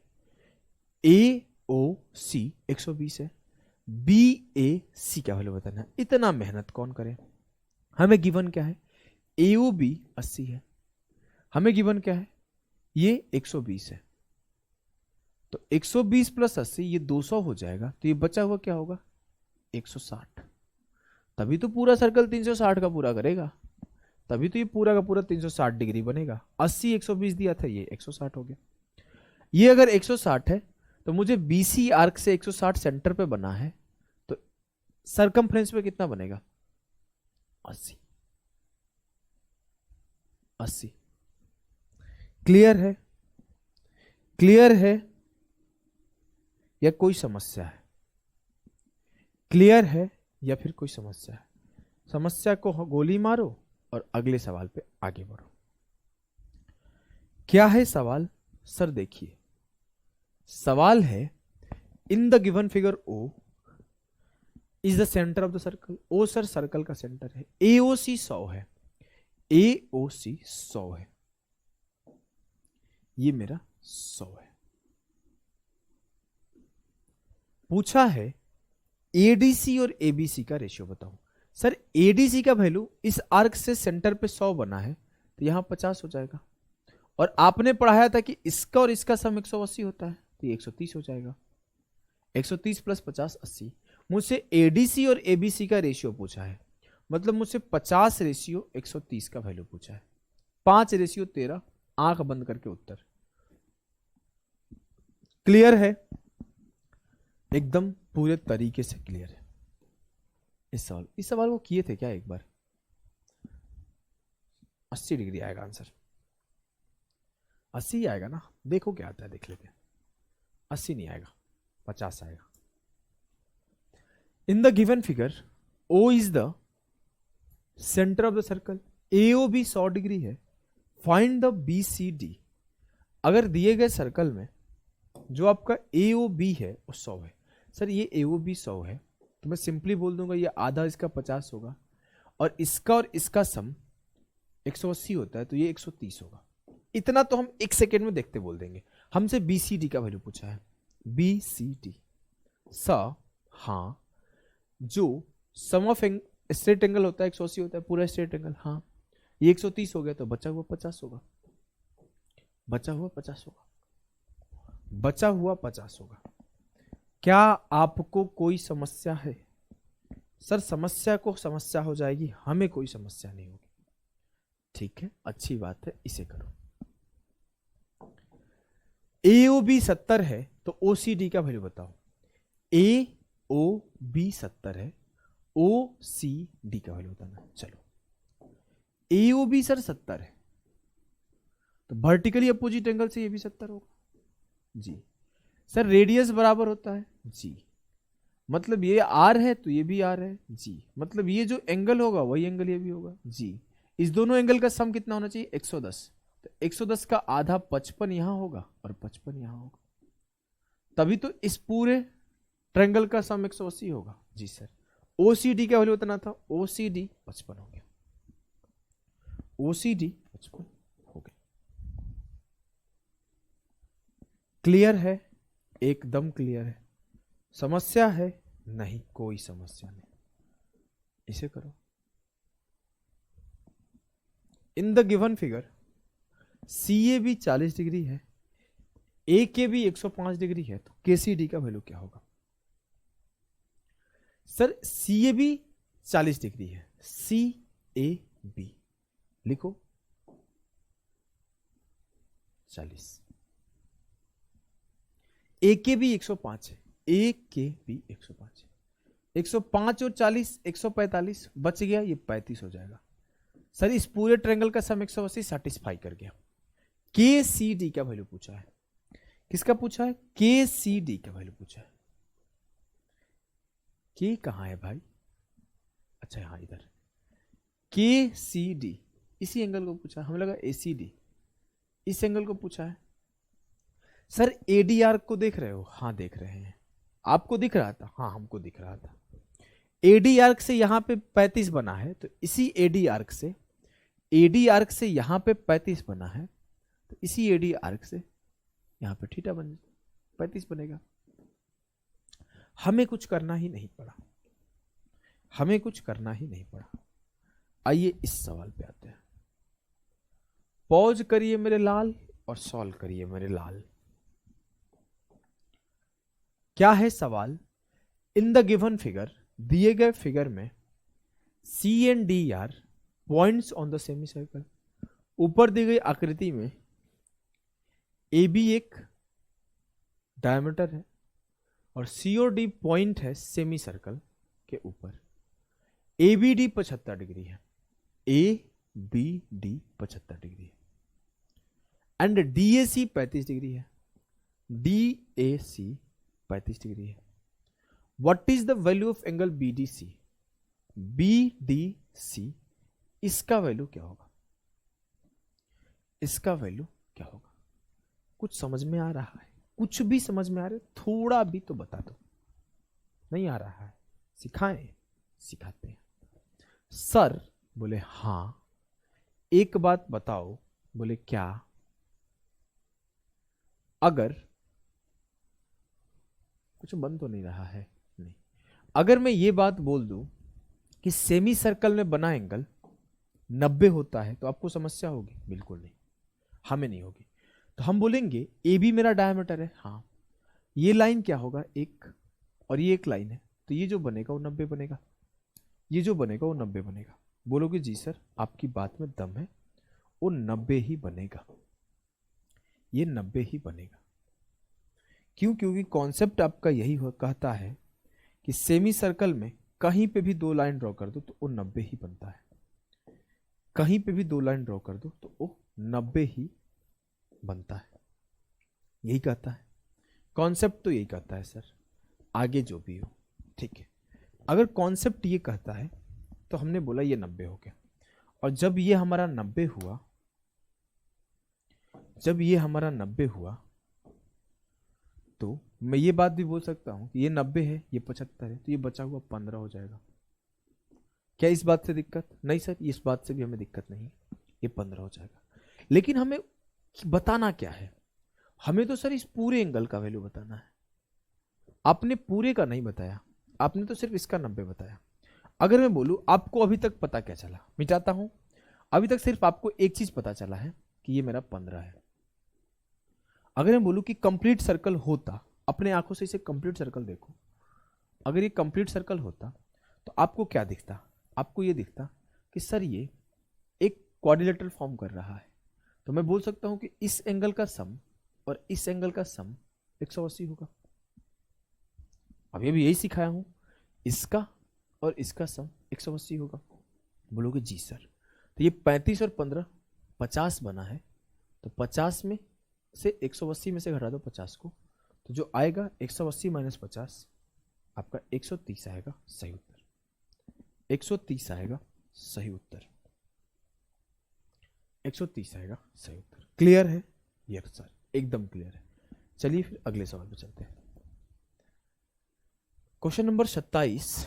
ए ओ सी 120 है, बी ए सी क्या वैल्यू बताना है। इतना मेहनत कौन करे? हमें गिवन क्या है? ए ओ बी 80 है, हमें गिवन क्या है? ये 120 है। तो 120 प्लस 80 ये 200 हो जाएगा, तो ये बचा हुआ क्या होगा? 160। तभी तो पूरा सर्कल 360 का पूरा करेगा, तभी तो ये पूरा का पूरा 360 डिग्री बनेगा। 80 120 दिया था, ये 160 हो गया। ये अगर 160 है तो मुझे बीसी आर्क से 160 सेंटर पे बना है, तो सरकमफ्रेंस पे कितना बनेगा? 80। 80। क्लियर है? क्लियर है या कोई समस्या है? क्लियर है या फिर कोई समस्या है? समस्या को गोली मारो और अगले सवाल पे आगे बढ़ो। क्या है सवाल? सर देखिए, सवाल है in the given figure O is the centre of the circle. O sir circle का सेंटर है, एओसी 100 है, एओसी 100 है, ये मेरा 100 है। पूछा है एडीसी और एबीसी का रेशियो बताओ। सर एडीसी का वैल्यू इस आर्क से सेंटर पे 100 बना है, तो यहां 50 हो जाएगा, और आपने पढ़ाया था कि इसका और इसका सम 180 होता है, तो ये 130 हो जाएगा। 130 प्लस 50 80। मुझसे एडीसी और एबीसी का रेशियो पूछा है, मतलब मुझसे 50 रेशियो 130 का वैल्यू पूछा है। 5 रेशियो 13, आंख बंद करके उत्तर। क्लियर है? एकदम पूरे तरीके से क्लियर है। इस सवाल को किए थे क्या एक बार? 80 डिग्री आएगा आंसर, 80 ही आएगा ना, देखो क्या आता है, देख लेते हैं। 80 नहीं आएगा, 50 आएगा। इन the given figure O is the centre of the circle, AOB 100 degree है, फाइंड द BCD। अगर दिए गए सर्कल में जो आपका AOB है वो 100 है, सर ये AOB 100 है तो मैं सिंपली बोल दूंगा ये आधा इसका 50 होगा, और इसका सम 180 होता है तो ये 130 होगा। इतना तो हम एक सेकेंड में देखते बोल देंगे। हमसे BCD का वैल्यू पूछा है, BCD हाँ, जो सम ऑफ स्ट्रेट एंगल होता है 180 होता है, पूरा स्ट्रेट एंगल, हाँ ये 130 हो गया तो बचा हुआ 50 होगा, बचा हुआ 50 होगा, बचा हुआ 50 होगा। क्या आपको कोई समस्या है? सर समस्या को समस्या हो जाएगी, हमें कोई समस्या नहीं होगी। ठीक है, अच्छी बात है, इसे करो। AOB 70 है तो OCD का वैल्यू बताओ। AOB 70 है, OCD का वैल्यू बताना। चलो, AOB सर 70 है तो वर्टिकली अपोजिट एंगल से ये भी 70 होगा जी। सर रेडियस बराबर होता है जी, मतलब ये R है तो ये भी R है जी, मतलब ये जो एंगल होगा वही एंगल ये भी होगा जी। इस दोनों एंगल का सम कितना होना चाहिए? 110। तो 110 का आधा 55 यहां होगा और 55 यहां होगा, तभी तो इस पूरे ट्रायंगल का सम 180 होगा जी सर। OCD का वैल्यू उतना था, OCD 55 हो गया, OCD 55 हो गया। क्लियर है? एकदम क्लियर है। समस्या है? नहीं, कोई समस्या नहीं। इसे करो। इन the given figure CAB 40 degree है, AKB 105 डिग्री है, तो KCD का वैल्यू क्या होगा? सर CAB 40 डिग्री है, CAB लिखो 40, AKB 105 है, AKB 105 है, 105 और 40 145 बच गया, ये 35 हो जाएगा। सर इस पूरे ट्रायंगल का सम 180 सेटिस्फाई कर गया। KCD का वैल्यू पूछा है, किसका पूछा है? KCD का वैल्यू पूछा है। K कहां है भाई? अच्छा यहां इधर, KCD इसी एंगल को पूछा, हमें लगा ACD, इस एंगल को पूछा है। सर AD आर्क को देख रहे हो? हाँ देख रहे हैं। आपको दिख रहा था? हाँ हमको दिख रहा था। AD आर्क से यहां पे 35 बना है, तो इसी AD आर्क से यहां पे 35 बना है, तो इसी AD आर्क से यहां पे थीटा 35 बनेगा। हमें कुछ करना ही नहीं पड़ा, हमें कुछ करना ही नहीं पड़ा। आइए इस सवाल पे आते हैं। पॉज करिए मेरे लाल और सॉल्व करिए मेरे लाल। क्या है सवाल? इन द गिवन फिगर, दिए गए फिगर में C and D are points on the semi circle. ऊपर दी गई आकृति में AB एक डायमीटर है और C और D पॉइंट है सेमी सर्कल के ऊपर। ABD 75 डिग्री है, ABD 75 डिग्री है, एंड DAC 35 डिग्री है, DAC 35 डिग्री है। What is the value of angle BDC? BDC इसका वैल्यू क्या होगा? इसका वैल्यू क्या होगा? कुछ समझ में आ रहा है? कुछ भी समझ में आ रहा है? थोड़ा भी तो बता दो। नहीं आ रहा है? सिखाएं? सिखाते हैं। सर बोले हां। एक बात बताओ। बोले क्या? अगर कुछ बन तो नहीं रहा है? नहीं। अगर मैं ये बात बोल दूं कि सेमी सर्कल में बना एंगल 90 होता है तो आपको समस्या होगी? बिल्कुल नहीं, हमें नहीं होगी। तो हम बोलेंगे AB मेरा डायमीटर है, हाँ ये लाइन क्या होगा? एक, और ये एक लाइन है, तो ये जो बनेगा वो 90 बनेगा, ये जो बनेगा वो 90 बनेगा। बोलोगे जी सर आपकी बात में दम है, वो 90 ही बनेगा, ये 90 ही बनेगा। क्यों? क्योंकि कॉन्सेप्ट आपका यही कहता है कि सेमी सर्कल में कहीं पे भी 2 लाइन ड्रॉ कर दो तो वो 90 ही बनता है। कहीं पे भी 2 लाइन ड्रॉ कर दो तो वो 90 ही बनता है। यही कहता है कॉन्सेप्ट, तो यही कहता है सर, आगे जो भी हो। ठीक है, अगर कॉन्सेप्ट ये कहता है तो हमने बोला ये 90 हो गया। और जब ये हमारा 90 हुआ, जब ये हमारा 90 हुआ तो मैं ये बात भी बोल सकता हूं कि ये 90 है, ये 75 है, तो ये बचा हुआ 15 हो जाएगा। क्या इस बात से दिक्कत? नहीं सर, इस बात से भी हमें दिक्कत नहीं, ये 15 हो जाएगा। लेकिन हमें बताना क्या है? हमें तो सर इस पूरे एंगल का वैल्यू बताना है। आपने पूरे का नहीं बताया, आपने तो सिर्फ इसका 90 बताया। अगर मैं बोलूं आपको अभी तक पता क्या चला, मिटाता हूं, अभी तक सिर्फ आपको एक चीज पता चला है कि ये मेरा 15 है। अगर मैं बोलूं कि कंप्लीट सर्कल होता, अपने आंखों से इसे कंप्लीट सर्कल देखो, अगर ये कंप्लीट सर्कल होता तो आपको क्या दिखता? आपको ये दिखता कि सर ये एक क्वाड्रिलेटरल फॉर्म कर रहा है। तो मैं बोल सकता हूं कि इस एंगल का सम और इस एंगल का सम 180 होगा। अभी अभी यही सिखाया हूं, इसका और इसका सम 180 होगा। बोलोगे जी सर, तो ये 35 और 15 50 बना है, तो 50 में से 180 में से घटा दो 50 को, तो जो आएगा 180 माइनस 50 आपका 130 आएगा सही उत्तर। 130 आएगा सही उत्तर, 130 आएगा सही उत्तर। क्लियर है? यस सर, एकदम क्लियर है। चलिए फिर अगले सवाल पे चलते हैं। Question number 27।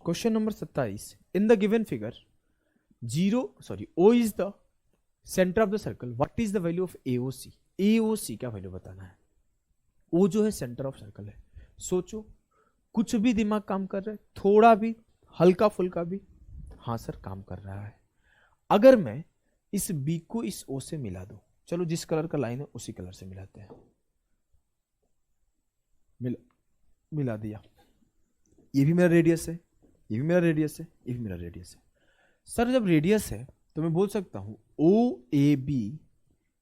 Question number 27, in the given figure O is the centre of the circle, what is the value of AOC? AOC का वैल्यू बताना है। O जो है सेंटर ऑफ सर्कल है। सोचो, कुछ भी दिमाग काम कर रहा है, थोड़ा भी, हल्का फुल्का भी? हाँ सर, काम कर रहा है। अगर मैं इस B को इस O से मिला दूं, चलो जिस कलर का लाइन है उसी कलर से मिलाते हैं। मिला दिया। ये भी मेरा रेडियस है, ये भी मेरा रेडियस है, ये भी मेरा रेडियस है। सर जब रेडियस है तो मैं बोल सकता हूं OAB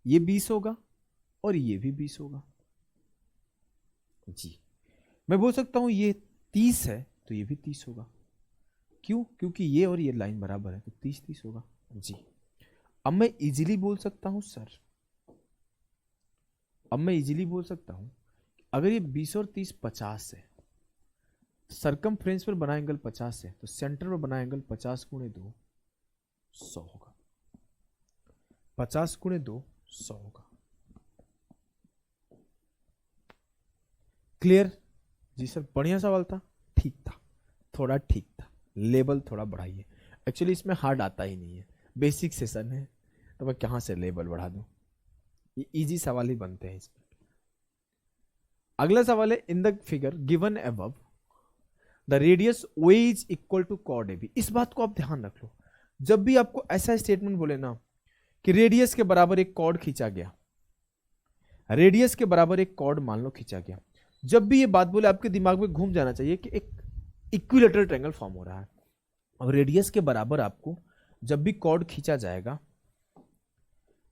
ये 20 होगा और ये भी 20 होगा जी। मैं बोल सकता हूं ये 30 है तो ये भी 30 होगा। क्यों? क्योंकि ये और ये लाइन बराबर है, तो 30-30 होगा जी। अब मैं इजीली बोल सकता हूं सर, अब मैं इजीली बोल सकता हूं अगर ये 20 और 30 50 है, सरकमफ्रेंस पर बना एंगल 50 है, तो सेंटर पर बना एंगल 50 गुणे 2 100 होगा। 50 गुणे 2 100 होगा। क्लियर? जी सर, बढ़िया सवाल था, ठीक था, थोड़ा ठीक था, लेवल थोड़ा बढ़ाइए। एक्चुअली इसमें हार्ड आता ही नहीं है, बेसिक सेशन है, तो मैं कहां से लेवल बढ़ा दूं? ये इजी सवाल ही बनते हैं इसमें। अगला सवाल है, in the figure given above the radius OA is equal to chord AB। इस बात को आप ध्यान रख लो, जब भी आपको ऐसा स्टेटमेंट बोले ना कि रेडियस के बराबर एक कॉर्ड खींचा गया, रेडियस के बराबर एक कॉर्ड मान लो खींचा गया, जब भी ये बात बोले आपके दिमाग में घूम जाना चाहिए कि एक इक्विलेटरल ट्रायंगल फॉर्म हो रहा है। और रेडियस के बराबर आपको जब भी कॉर्ड खींचा जाएगा,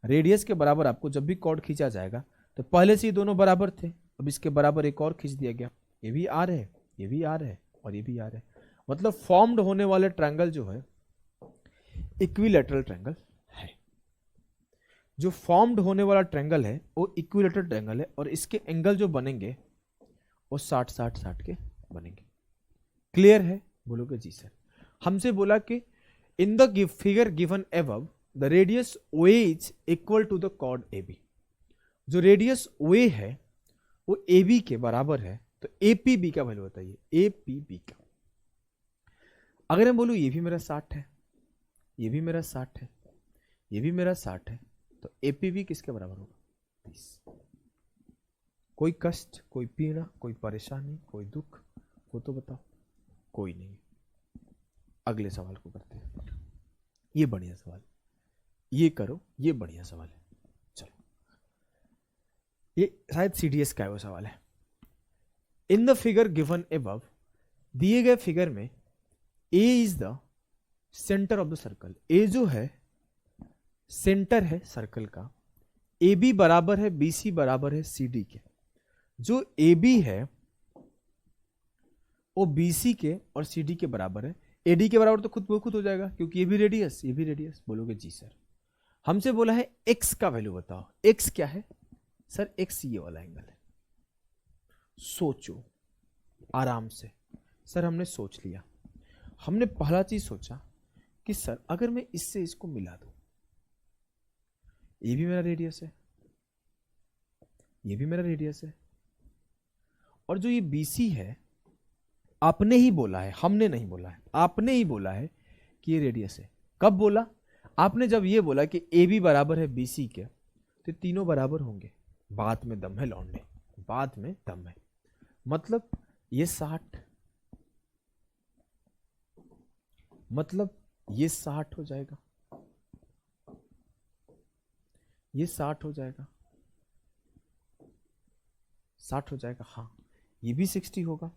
रेडियस के बराबर आपको जब भी कॉर्ड खींचा जाएगा, तो पहले से ये दोनों बराबर थे, अब इसके बराबर एक और खींच दिया गया, ये भी आर है, ये भी आर है और ये भी आर है। मतलब फॉर्म्ड होने वाले ट्रायंगल जो है इक्विलेटरल ट्रायंगल है। जो फॉर्म्ड होने वाला ट्रायंगल है वो इक्विलेटरल ट्रायंगल है, और इसके एंगल जो बनेंगे वो 60-60-60 के बनेंगे। क्लियर है? बोलोगे जी सर। हमसे बोला कि in the figure given above the radius OA is equal to the chord AB। जो रेडियस OA है वो AB के बराबर है, तो APB का वैल्यू बताइए, APB का। अगर मैं बोलूं ये भी मेरा 60 है, ये भी मेरा 60 है, ये भी मेरा 60 है, तो APB किसके बराबर होगा? 30। कोई कष्ट, कोई पीड़ा, कोई परेशानी, कोई दुख हो तो बताओ? कोई नहीं। अगले सवाल को करते हैं। ये बढ़िया सवाल, ये करो, ये बढ़िया सवाल है। चलो, ये शायद CDS का है वो सवाल है। In the figure given above, दिए गए फिगर में A is the centre of the circle. A जो है सेंटर है सर्कल का, AB बराबर है BC बराबर है CD के। जो AB है वो बीसी के और सीडी के बराबर है। एडी के बराबर तो खुद वो खुद हो जाएगा क्योंकि ये भी रेडियस ये भी रेडियस। बोलोगे जी सर। हमसे बोला है एक्स का वैल्यू बताओ। एक्स क्या है सर? एक्स ये वाला एंगल है। सोचो आराम से। सर हमने सोच लिया। हमने पहला चीज सोचा कि सर अगर मैं इससे इसको मिला दूं, ये भी मेरा रेडियस है, ये भी मेरा रेडियस है, और जो ये बीसी है आपने ही बोला है, हमने नहीं बोला है, आपने ही बोला है कि ये रेडियस है। कब बोला? आपने जब ये बोला कि ए बी बराबर है बीसी के, तो तीनों बराबर होंगे। बात में दम है लौंडे, बात में दम है। मतलब ये 60, मतलब ये 60 हो जाएगा, ये 60 हो जाएगा, 60 हो जाएगा। हाँ ये भी 60 होगा,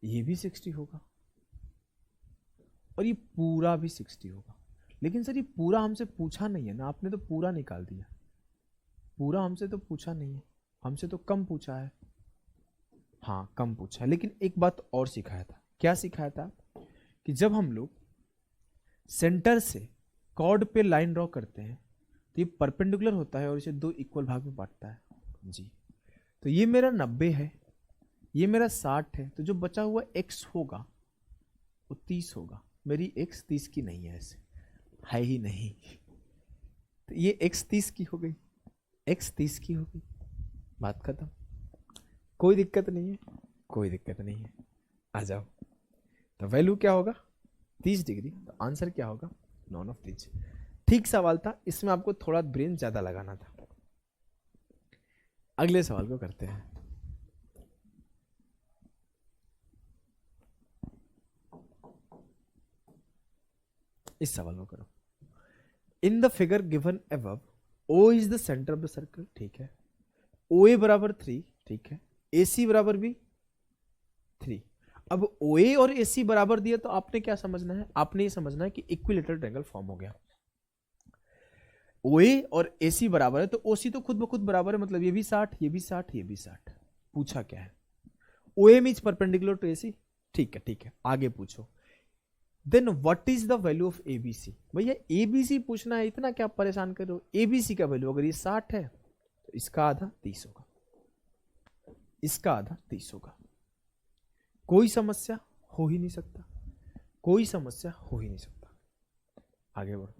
ये भी 60 होगा, और ये पूरा भी 60 होगा। लेकिन सर ये पूरा हमसे पूछा नहीं है ना, आपने तो पूरा निकाल दिया। पूरा हमसे तो पूछा नहीं है, हमसे तो कम पूछा है। हाँ कम पूछा है, लेकिन एक बात और सिखाया था। क्या सिखाया था? कि जब हम लोग सेंटर से कॉर्ड पे लाइन ड्रॉ करते हैं तो ये परपेंडिकुलर होता है और इसे दो इक्वल भाग में बांटता है जी। तो ये मेरा 90 है, ये मेरा 60 है, तो जो बचा हुआ x होगा वो 30 होगा। मेरी x 30 की नहीं है, ऐसे है ही नहीं। तो ये x 30 की हो गई, x 30 की हो गई, बात खत्म। कोई दिक्कत नहीं है, कोई दिक्कत नहीं है। आ जाओ। तो वैल्यू क्या होगा? 30 डिग्री। तो आंसर क्या होगा? None of these. ठीक सवाल था, इसमें आपको थोड़ा ब्रेन ज्यादा लगाना था। अगले सवाल को करते हैं। इस सवाल को करो। इन the figure given above O is the centre of the circle, ठीक है। OA बराबर 3, ठीक है। AC बराबर भी 3। अब OA और AC बराबर दिया तो आपने क्या समझना है? आपने ये समझना है कि इक्विलेटरल ट्रायंगल फॉर्म हो गया। OA और AC बराबर है तो OC तो खुद ब खुद बराबर है, मतलब ये भी 60, ये भी 60, ये भी 60। पूछा क्या है? OA means perpendicular to AC, ठीक है ठीक है। आगे पूछो, then what is the value of ABC? भैया ABC पूछना है, इतना क्या परेशान कर रहे हो? ABC का वैल्यू अगर ये 60 है तो इसका आधा 30 होगा, इसका आधा 30 होगा। कोई समस्या हो ही नहीं सकता, कोई समस्या हो ही नहीं सकता। आगे बढ़ो,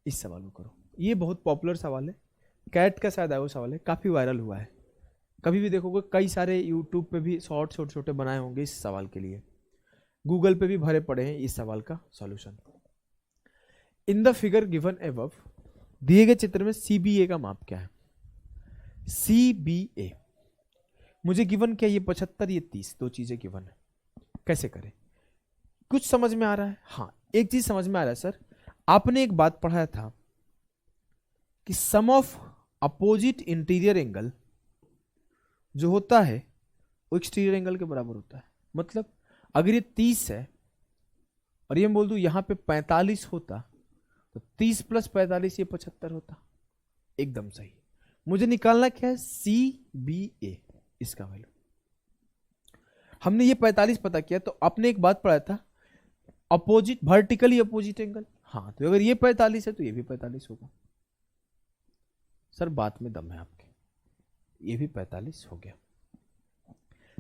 इस सवाल को करो। ये बहुत पॉपुलर सवाल है, कैट का शायद आया वो सवाल है, काफी वायरल हुआ है। कभी भी देखोगे कई सारे यूट्यूब पे भी शॉर्ट छोटे छोटे बनाए होंगे इस सवाल के लिए, गूगल पे भी भरे पड़े हैं इस सवाल का solution. In the figure given above, दिए गए चित्र में CBA का माप क्या है? CBA मुझे गिवन क्या? ये 75, ये 30, दो चीजें गिवन है। कैसे करें? कुछ समझ में आ रहा है? हाँ एक चीज समझ में आ रहा है सर। आपने एक बात पढ़ाया था कि सम ऑफ अपोजिट इंटीरियर एंगल जो होता है वो एक्सटीरियर एंगल के बराबर होता है। मतलब अगर ये 30 है और ये मैं बोल दूं यहां पे 45 होता तो 30 + 45 ये 75 होता। एकदम सही। मुझे निकालना क्या है? CBA, इसका वैल्यू। हमने ये 45 पता किया तो आपने एक बात पढ़ा था, अपोजिट वर्टिकली अपोजिट एंगल। हाँ तो अगर ये 45 है तो ये भी 45 होगा। सर बात में दम है आपके, ये भी 45 हो गया।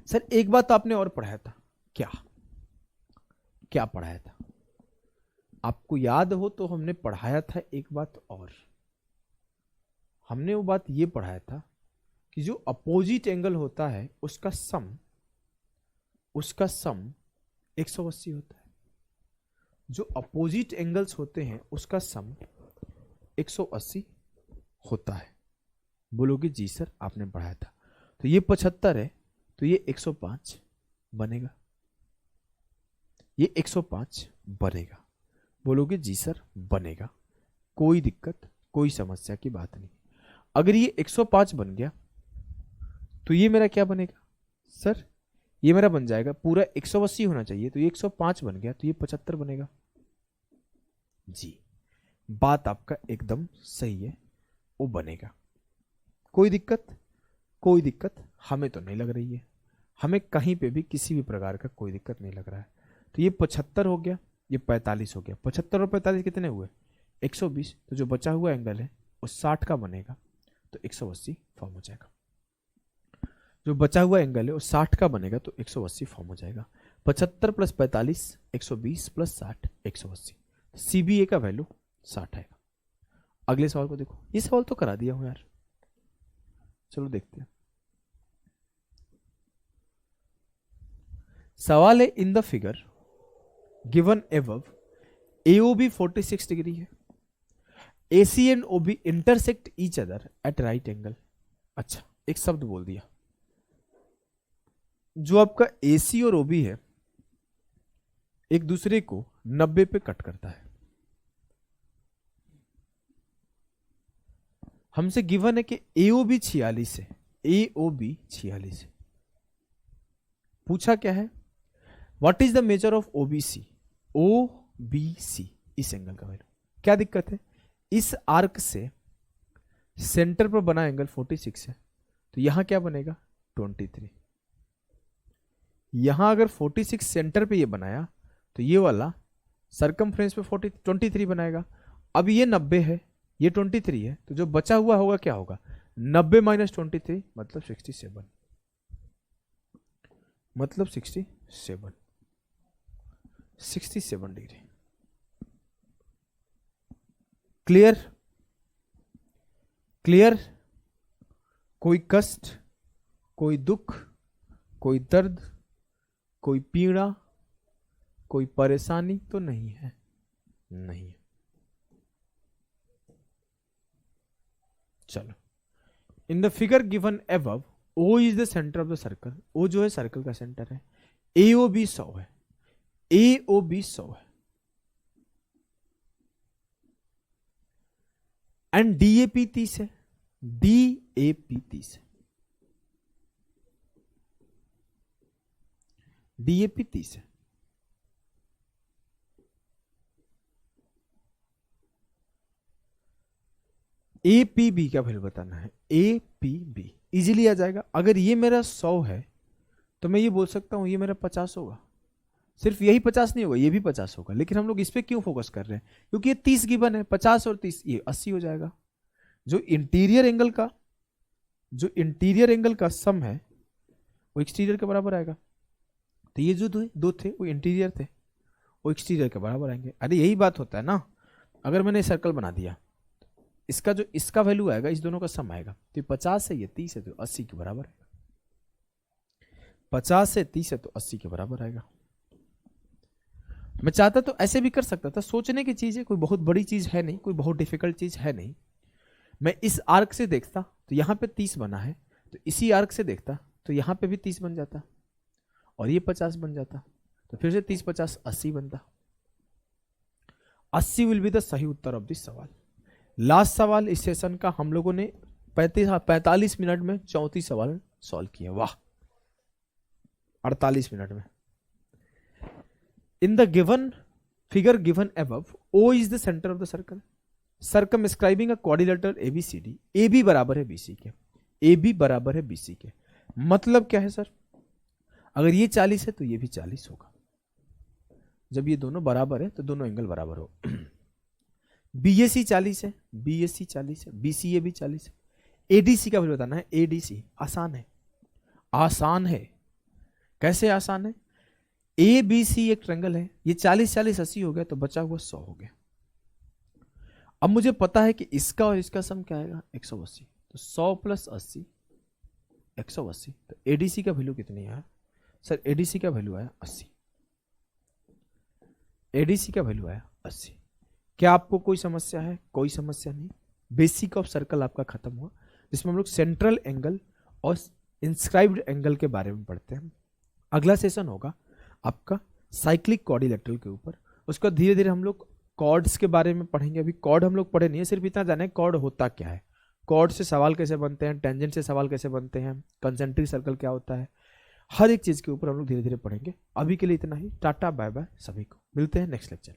सर एक बात तो आपने और पढ़ाया था। क्या क्या पढ़ाया था? आपको याद हो तो हमने पढ़ाया था एक बात और। हमने वो बात ये पढ़ाया था कि जो अपोजिट एंगल होता है उसका सम 180 होता है। जो अपोजिट एंगल्स होते हैं उसका सम 180 होता है। बोलोगे जी सर आपने पढ़ाया था। तो ये 75 है तो ये 105 बनेगा, ये 105 बनेगा। बोलोगे जी सर बनेगा, कोई दिक्कत कोई समस्या की बात नहीं। अगर ये 105 बन गया तो ये मेरा क्या बनेगा? सर ये मेरा बन जाएगा, पूरा 180 होना चाहिए तो ये 105 बन गया तो ये 75 बनेगा। जी बात आपका एकदम सही है, वो बनेगा। कोई दिक्कत? कोई दिक्कत हमें तो नहीं लग रही है। हमें कहीं पे भी किसी भी प्रकार का कोई दिक्कत नहीं लग रहा है। तो ये 75 हो गया, ये 45 हो गया। 75 और 45 कितने हुए? 120। तो जो बचा हुआ एंगल है वो 60 का बनेगा, तो 180 फॉर्म हो जाएगा। जो बचा हुआ एंगल है वो 60 का बनेगा, तो 180 फॉर्म हो जाएगा। 75 प्लस 45 120 प्लस 60 180। CBA का वैल्यू 60 आएगा। अगले सवाल को देखो, ये सवाल तो करा दिया हूं यार, चलो देखते हैं। सवाल है, in the figure given above AOB 46 degree है, AC and OB intersect each other at right angle. अच्छा, एक शब्द बोल दिया, जो आपका AC और OB है एक दूसरे को 90 पे कट करता है। हमसे गिवन है कि AOB 46 है, AOB 46 है। पूछा क्या है, what is the measure of OBC? OBC इस एंगल का वैल्यू। क्या दिक्कत है, इस आर्क से सेंटर पर बना एंगल 46 है, तो यहां क्या बनेगा 23। यहां अगर 46 सेंटर पे ये बनाया तो ये वाला सरकमफ्रेंस पे 23 बनाएगा। अब ये 90 है, ये 23 है, तो जो बचा हुआ होगा क्या होगा, 90 माइनस 23 मतलब 67, मतलब 67 डिग्री। क्लियर? क्लियर? कोई कष्ट, कोई दुख, कोई दर्द, कोई पीड़ा, कोई परेशानी तो नहीं है? नहीं है। चलो, in the figure given above O is the centre of the circle. O जो है सर्कल का सेंटर है। AOB 100 है, AOB 100 है, एंड DAP 30 है, DAP 30 है, DAP 30 है। APB का वैल्यू बताना है, APB इजीली आ जाएगा। अगर ये मेरा 100 है तो मैं ये बोल सकता हूं ये मेरा 50 होगा। सिर्फ यही 50 नहीं होगा, ये भी 50 होगा, लेकिन हम लोग इस पे क्यों फोकस कर रहे हैं, क्योंकि ये 30 गिवन है, 50 और 30 ये 80 हो जाएगा। जो इंटीरियर एंगल का सम है वो एक्सटीरियर के बराबर आएगा। तो ये जो दो थे वो इंटीरियर थे, वो एक्सटीरियर के बराबर आएंगे। अरे यही बात होता है ना, अगर मैंने सर्कल बना दिया, इसका जो इसका वैल्यू आएगा इस दोनों का सम आएगा, तो 50 है ये 30 है तो 80 के बराबर आएगा। 50 से 30 है तो 80 के बराबर आएगा। मैं चाहता तो ऐसे भी कर सकता था, सोचने की चीज है, कोई बहुत बड़ी चीज है नहीं, कोई बहुत डिफिकल्ट चीज है नहीं। मैं इस आर्क से देखता तो यहां पे 30 बना है, तो इसी आर्क से देखता तो यहां पे भी 30 बन जाता और ये 50 बन जाता, तो फिर से 30 50 80 बनता। 80 विल बी द सही उत्तर ऑफ दिस सवाल। लास्ट सवाल इस सेशन का हम लोगों ने 45 मिनट में 34 सवाल सॉल्व किए। वाह, 48 मिनट में। इन the given figure given above O is the centre of the circle circumscribing a quadrilateral ABCD। AB बराबर है BC के, AB बराबर है BC के। मतलब क्या है सर, अगर ये 40 है तो ये भी 40 होगा। जब ये दोनों बराबर है तो दोनों एंगल बराबर हो। BAC 40 है, BAC 40 है, BCA भी 40 है। ADC का भी बताना है, ADC आसान है, आसान है। कैसे आसान है, ABC एक ट्रायंगल है, ये 40 40 80 हो गया तो बचा हुआ 100 हो गया। अब मुझे पता है कि इसका और इसका सम क्या आएगा 180, तो 100 प्लस 80 180। तो ADC का वैल्यू कितनी आया सर, ADC का वैल्यू आया 80, ADC का वैल्यू आया 80। क्या आपको कोई समस्या है? कोई समस्या नहीं। बेसिक ऑफ सर्कल आपका खत्म हुआ, जिसमें हम लोग सेंट्रल एंगल और इंस्क्राइब्ड एंगल के बारे में पढ़ते हैं। अगला सेशन होगा आपका साइक्लिक क्वाड्रिलेटरल के ऊपर। उसका धीरे धीरे हम लोग कॉर्ड्स के बारे में पढ़ेंगे। अभी कॉर्ड हम लोग पढ़े नहीं है, सिर्फ इतना जाने कॉर्ड होता क्या है, कॉर्ड से सवाल कैसे बनते हैं, टेंजेंट से सवाल कैसे बनते हैं, कंसेंट्रिक सर्कल क्या होता है, हर एक चीज के ऊपर हम लोग धीरे धीरे पढ़ेंगे। अभी के लिए इतना ही, टाटा बाय बाय, सभी को मिलते हैं नेक्स्ट लेक्चर।